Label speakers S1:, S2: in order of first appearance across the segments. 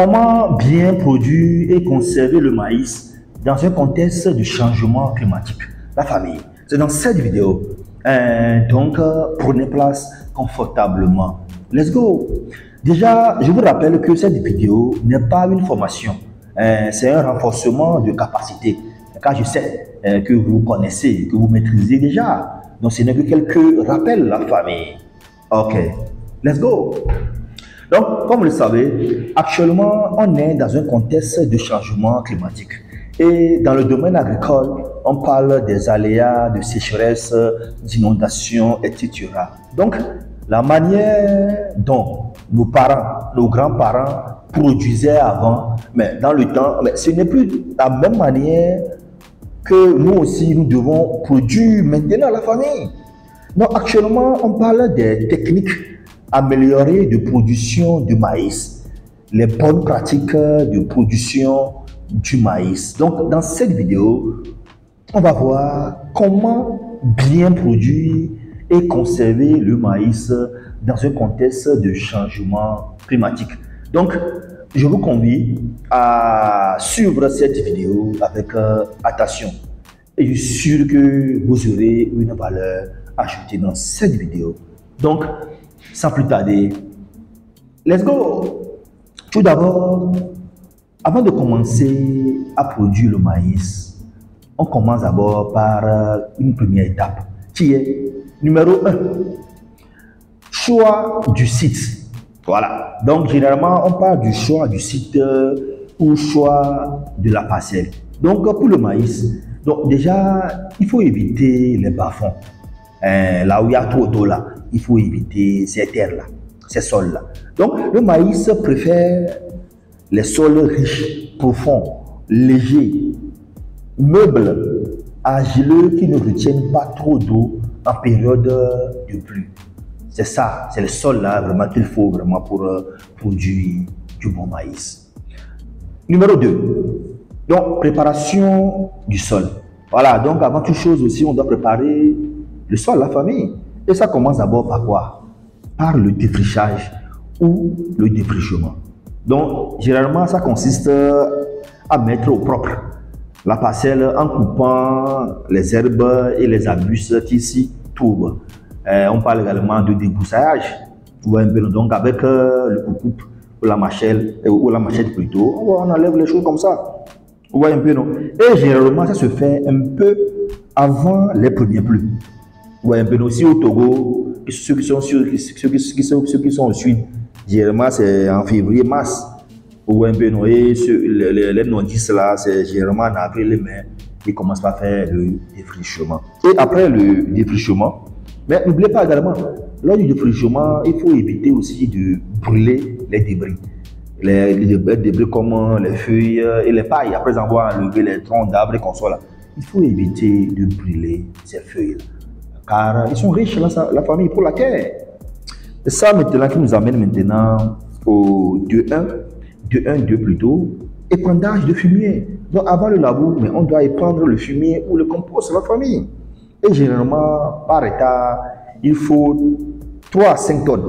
S1: Comment bien produire et conserver le maïs dans un contexte de changement climatique? La famille, c'est dans cette vidéo. Donc, prenez place confortablement. Let's go! Déjà, je vous rappelle que cette vidéo n'est pas une formation. C'est un renforcement de capacité. Car je sais que vous connaissez, que vous maîtrisez déjà. Donc, ce n'est que quelques rappels, la famille. Ok, let's go! Donc, comme vous le savez, actuellement, on est dans un contexte de changement climatique. Et dans le domaine agricole, on parle des aléas, de sécheresse, d'inondations, etc. Donc, la manière dont nos parents, nos grands-parents produisaient avant, mais dans le temps, mais ce n'est plus la même manière que nous aussi, nous devons produire maintenant la famille. Donc, actuellement, on parle des techniques améliorées de production du maïs, les bonnes pratiques de production du maïs. Donc, dans cette vidéo, on va voir comment bien produire et conserver le maïs dans un contexte de changement climatique. Donc, je vous convie à suivre cette vidéo avec attention. Et je suis sûr que vous aurez une valeur ajoutée dans cette vidéo. Donc, sans plus tarder, let's go! Tout d'abord, avant de commencer à produire le maïs, on commence d'abord par une première étape qui est numéro 1. Choix du site. Voilà. Donc, généralement, on parle du choix du site ou choix de la parcelle. Donc, pour le maïs, donc déjà, il faut éviter les bas-fonds. Là où il y a trop d'eau, là, il faut éviter ces terres-là, ces sols-là. Donc, le maïs préfère les sols riches, profonds, légers, meubles, argileux qui ne retiennent pas trop d'eau en période de pluie. C'est ça, c'est le sol là vraiment qu'il faut vraiment pour produire du bon maïs. Numéro 2, donc préparation du sol. Voilà, donc avant toute chose aussi, on doit préparer le sol, la famille. Et ça commence d'abord par quoi? Par le défrichage ou le défrichement. Donc, généralement, ça consiste à mettre au propre la parcelle en coupant les herbes et les arbustes qui s'y trouvent. On parle également de débroussaillage. Donc, avec le coupe ou la machette plutôt, on enlève les choses comme ça. Vous voyez un peu, non? Et généralement, ça se fait un peu avant les premières pluies. Vous voyez un peu, aussi au Togo, ceux qui sont au sud, généralement, c'est en février, mars. Vous voyez un peu, non? Et les nordistes là, c'est généralement en avril, mais ils commencent par faire le défrichement. Et après le défrichement, mais n'oubliez pas également, lors du défrichement, il faut éviter aussi de brûler les débris. Les débris comme les feuilles et les pailles, après avoir enlevé les troncs d'arbres et consoles là. Il faut éviter de brûler ces feuilles-là, car ils sont riches, la famille, pour la terre. C'est ça maintenant qui nous amène maintenant au 2-1-2 plutôt, épandage de fumier. Donc avant le labour, mais on doit épandre le fumier ou le compost, la famille. Et généralement, par état, il faut 3 à 5 tonnes.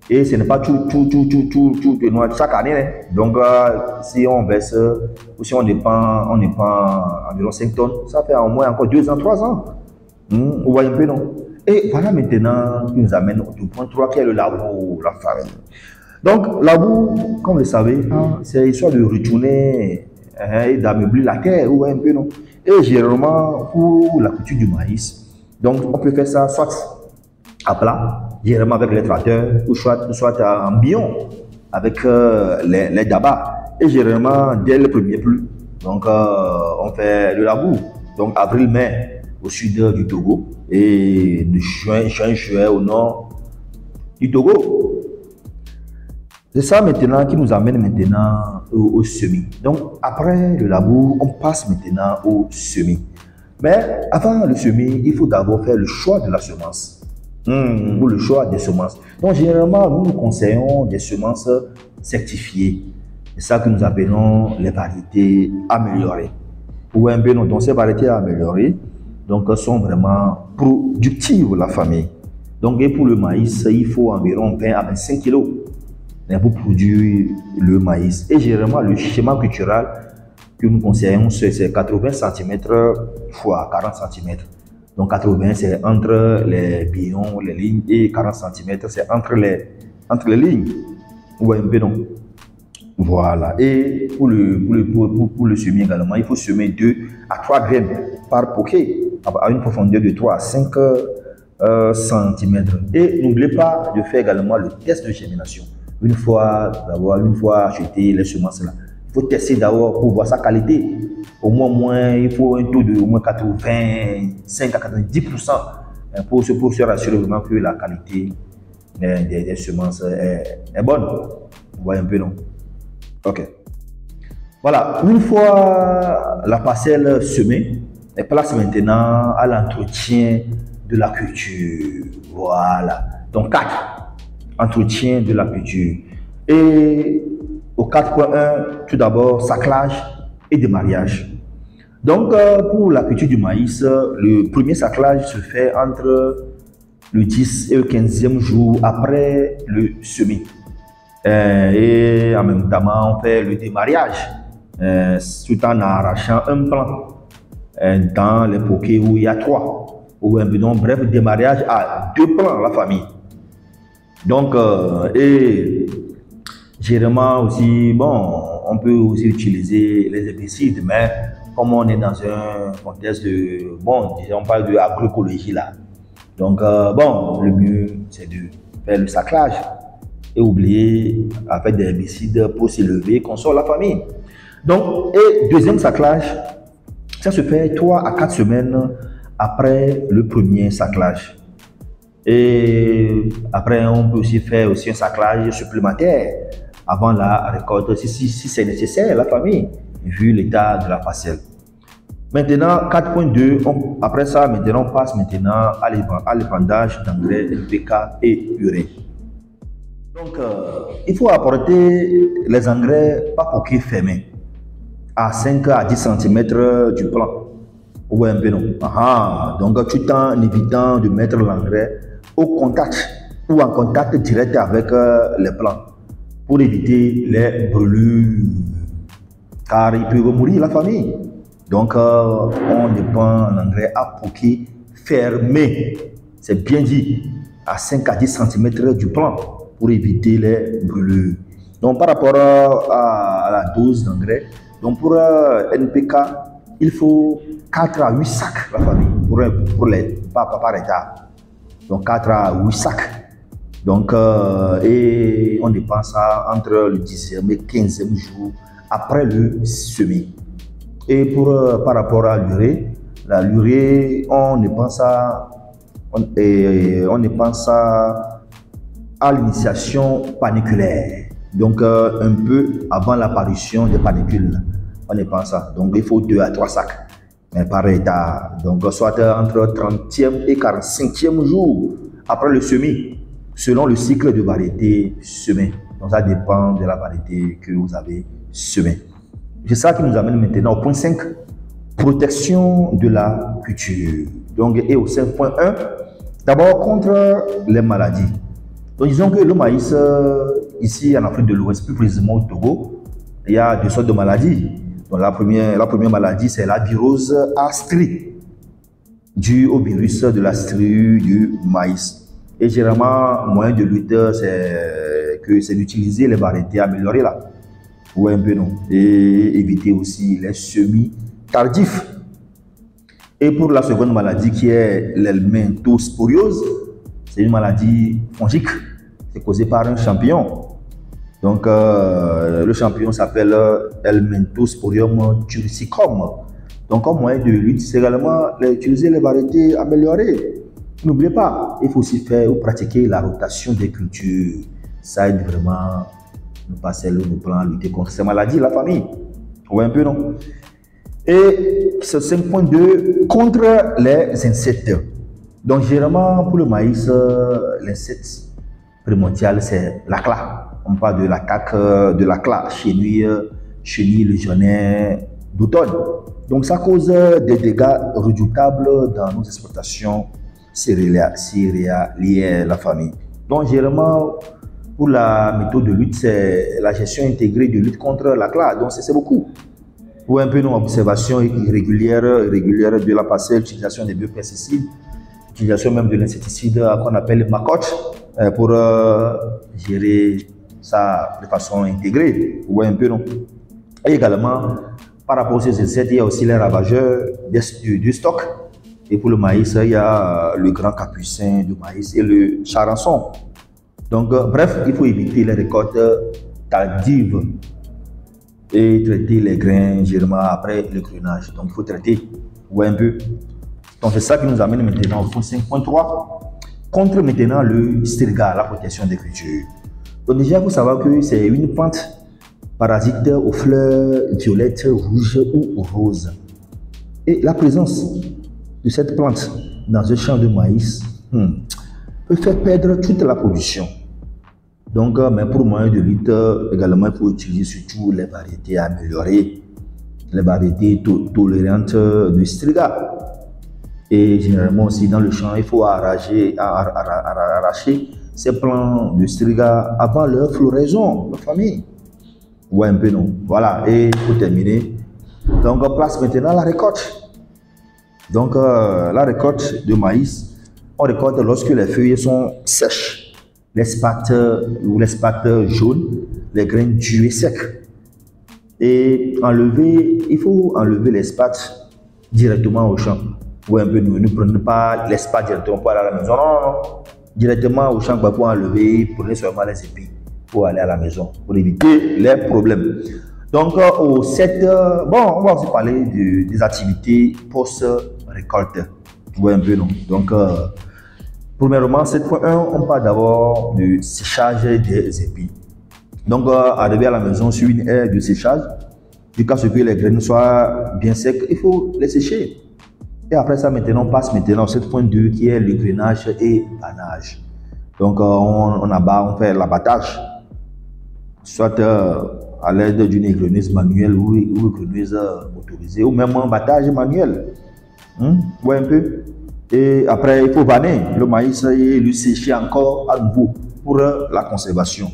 S1: Et ce n'est pas tout de noix chaque année. Hein. Donc, si on baisse, ou si on épand environ 5 tonnes, ça fait au moins encore 2 ans, 3 ans. Vous voyez un peu, non? Et voilà maintenant qui nous amène au point 3 qui est le labour, la farine. Donc, labour, comme vous le savez, c'est histoire de retourner et d'ameubler la terre, vous voyez un peu, non? Et généralement, pour la culture du maïs, donc on peut faire ça soit à plat, généralement avec les tracteurs, ou soit en billon, avec les dabas. Et généralement, dès le premier pluie, donc on fait le labour. Donc avril-mai au sud du Togo et de juin-juillet au nord du Togo. C'est ça maintenant qui nous amène maintenant au semis. Donc après le labour, on passe maintenant au semis. Mais avant le semis, il faut d'abord faire le choix de la semence. Ou le choix des semences. Donc généralement, nous conseillons des semences certifiées. C'est ça que nous appelons les variétés améliorées. Ou un peu, donc ces variétés améliorées sont vraiment productives, la famille. Donc et pour le maïs, il faut environ 20 à 25 kg. pour produire le maïs. Et généralement, le schéma culturel que nous conseillons, c'est 80 cm fois 40 cm. Donc 80, c'est entre les billons, les lignes, et 40 cm, c'est entre les lignes. Vous voyez un peu, non? Voilà. Et pour le semer également, il faut semer 2 à 3 graines par bouquet à une profondeur de 3 à 5 cm. Et n'oubliez pas de faire également le test de germination. Une fois acheté les semences là, il faut tester d'abord pour voir sa qualité. Au moins, il faut un taux de au moins 85 à 90% pour se rassurer vraiment que la qualité des semences est bonne. Vous voyez un peu, non? Ok. Voilà, une fois la parcelle semée, elle place maintenant à l'entretien de la culture. Voilà. Donc 4, entretien de la culture. Et au 4.1, tout d'abord, saclage et démariage. Donc pour la culture du maïs, le premier saclage se fait entre le 10 et le 15e jour après le semis. Et en même temps, on fait le démariage tout en arrachant un plant dans les poquets où il y a 3. Ou donc, bref, démariage à 2 plants la famille. Donc, et généralement aussi, bon, on peut aussi utiliser les herbicides, mais comme on est dans un contexte de, bon, disons, on parle de agroécologie là. Donc, bon, le mieux, c'est de faire le saclage et oublier avec des herbicides pour s'élever, qu'on sort la famille. Donc, et deuxième saclage, ça se fait 3 à 4 semaines après le premier saclage. Et après, on peut aussi faire aussi un saclage supplémentaire avant la récolte, si c'est nécessaire, la famille, vu l'état de la parcelle. Maintenant, 4.2, après ça, maintenant, on passe maintenant à l'épandage d'engrais NPK et urée. Donc, il faut apporter les engrais pas pour qu'ils ferment à 5 à 10 cm du plant. Vous voyez un peu, non? Donc, tout en évitant de mettre l'engrais au contact ou en contact direct avec les plants pour éviter les brûlures, car ils peuvent mourir la famille. Donc, on dépend l'engrais à poquet fermé, c'est bien dit, à 5 à 10 cm du plant pour éviter les brûlures. Donc, par rapport à la dose d'engrais, donc pour NPK, il faut 4 à 8 sacs la famille pour les par état. Donc 4 à 8 sacs. Donc, et on dépense ça entre le 10e et 15e jour après le semis. Et par rapport à l'urée, on dépense ça, à l'initiation paniculaire. Donc, un peu avant l'apparition des panicules, on dépense ça. Donc, il faut 2 à 3 sacs. Mais par état, donc soit entre 30e et 45e jour après le semis, selon le cycle de variété semée. Donc ça dépend de la variété que vous avez semée. C'est ça qui nous amène maintenant au point 5, protection de la culture. Donc, et au 5.1, d'abord contre les maladies. Donc disons que le maïs, ici en Afrique de l'Ouest, plus précisément au Togo, il y a 2 sortes de maladies. Donc la première maladie, c'est la virose A strie, due au virus de la strie du maïs. Et généralement, moyen de lutte, c'est d'utiliser les variétés améliorées là. Ouais, un peu non. Et éviter aussi les semis tardifs. Et pour la seconde maladie qui est l'helminthosporiose, c'est une maladie fongique. C'est causé par un champignon. Donc, le champignon s'appelle Helminthosporium turcicum. Donc, comme moyen de lutte, c'est également utiliser les variétés améliorées. N'oubliez pas, il faut aussi faire ou pratiquer la rotation des cultures. Ça aide vraiment nos parcelles, nos plants à lutter contre ces maladies, la famille. Vous voyez un peu, non? Et ce 5.2, contre les insectes. Donc, généralement, pour le maïs, l'insecte primordial, c'est l'acla. On parle de l'attaque de l'acla, chenille légionnaire d'automne. Donc, ça cause des dégâts redoutables dans nos exploitations céréalières, la famille. Donc, généralement, pour la méthode de lutte, c'est la gestion intégrée de lutte contre la classe. Donc, c'est beaucoup. Ou un peu une observation irrégulière de la parcelle, utilisation des biopesticides, utilisation même de l'insecticide qu'on appelle macoche pour gérer ça de façon intégrée. Ou un peu non. Et également, par rapport aux insectes, il y a aussi les ravageurs du stock. Et pour le maïs, il y a le grand capucin du maïs et le charançon. Donc, bref, il faut éviter les récoltes tardives et traiter les grains germants après le grainage. Donc, il faut traiter un peu. Donc, c'est ça qui nous amène maintenant au point 5.3. Contre maintenant le striga, la protection des cultures. Donc, déjà, il faut savoir que c'est une plante parasite aux fleurs violettes, rouges ou roses. Et la présence de cette plante dans un champ de maïs peut faire perdre toute la production. Donc, mais pour moyen de lutte, également, il faut utiliser surtout les variétés améliorées, les variétés tolérantes de striga. Et généralement aussi dans le champ, il faut arracher ces plants de striga avant leur floraison, la famille. Ouais, un peu non. Voilà, et pour terminer, donc place maintenant la récolte. Donc, la récolte de maïs, on récolte lorsque les feuilles sont sèches. Les spathes ou les spathes jaunes, les grains durs et secs. Et il faut enlever les spathes directement au champ. Ou un peu, ne prenez pas les spathes directement pour aller à la maison. Non. Directement au champ pour enlever, prenez seulement les épis pour aller à la maison, pour éviter les problèmes. Donc, au 7, bon, on va aussi parler des activités post-récolte. Ou un peu, non. Donc, premièrement, 7.1, on parle d'abord du séchage des épis. Donc, arriver à la maison sur une aire de séchage, jusqu'à ce que les graines soient bien secs, il faut les sécher. Et après ça, maintenant, on passe maintenant au 7.2 qui est le grainage et banage. Donc, on fait l'abattage, soit à l'aide d'une égreneuse manuelle ou une égreneuse motorisée, ou même un battage manuel. Ouais, un peu. Et après, il faut vanner le maïs et le sécher encore à nouveau pour la conservation.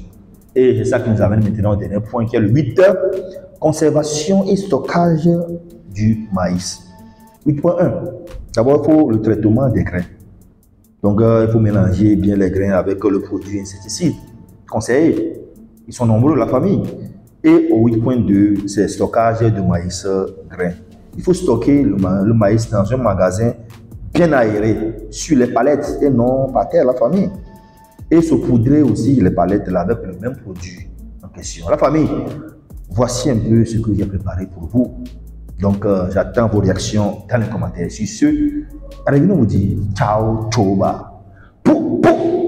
S1: Et c'est ça qui nous amène maintenant au dernier point qui est le 8, conservation et stockage du maïs. 8.1. D'abord, il faut le traitement des grains. Donc, il faut mélanger bien les grains avec le produit insecticide conseillé. Ils sont nombreux, la famille. Et au 8.2, c'est stockage de maïs grain. Il faut stocker le maïs dans un magasin bien aéré sur les palettes et non par terre, la famille. Et saupoudrer aussi les palettes là, avec le même produit en question. La famille, voici un peu ce que j'ai préparé pour vous. Donc, j'attends vos réactions dans les commentaires. Sur ce, arrivez-nous vous dire ciao, choba, pou, pou.